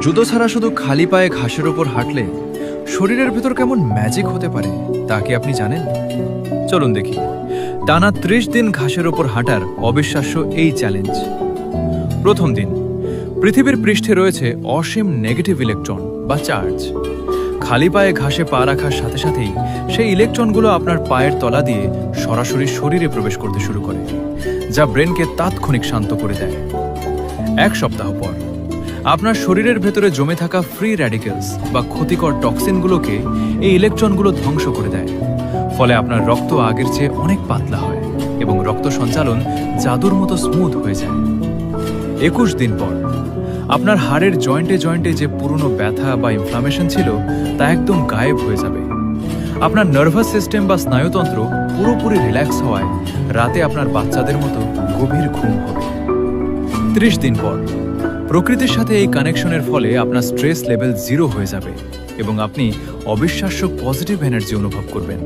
জুতো ছাড়া শুধু খালি পায়ে ঘাসের ওপর হাঁটলে শরীরের ভেতর কেমন ম্যাজিক হতে পারে তা কি আপনি জানেন? চলুন দেখি টানা ৩০ দিন ঘাসের ওপর হাঁটার অবিশ্বাস্য এই চ্যালেঞ্জ। প্রথম দিন, পৃথিবীর পৃষ্ঠে রয়েছে অসীম নেগেটিভ ইলেকট্রন বা চার্জ। খালি পায়ে ঘাসে পা রাখার সাথে সাথেই সেই ইলেকট্রনগুলো আপনার পায়ের তলা দিয়ে সরাসরি শরীরে প্রবেশ করতে শুরু করে, যা ব্রেনকে তাৎক্ষণিক শান্ত করে দেয়। এক সপ্তাহ পর আপনার শরীরের ভেতরে জমে থাকা ফ্রি র্যাডিক্যালস বা ক্ষতিকর টক্সিনগুলোকে এই ইলেকট্রনগুলো ধ্বংস করে দেয়। ফলে আপনার রক্ত আগের চেয়ে অনেক পাতলা হয় এবং রক্ত সঞ্চালন জাদুর মতো স্মুথ হয়ে যায়। ২১ দিন পর আপনার হাড়ের জয়েন্টে জয়েন্টে যে পুরনো ব্যথা বা ইনফ্লামেশন ছিল তা একদম গায়েব হয়ে যাবে। আপনার নার্ভাস সিস্টেম বা স্নায়ুতন্ত্র পুরোপুরি রিল্যাক্স হওয়ায় রাতে আপনার বাচ্চাদের মতো গভীর ঘুম হবে। ৩০ দিন পর প্রকৃতির সাথে এই কানেকশনের ফলে আপনার স্ট্রেস লেভেল 0 হয়ে যাবে এবং আপনি অবিশ্বাস্য পজিটিভ এনার্জি অনুভব করবেন।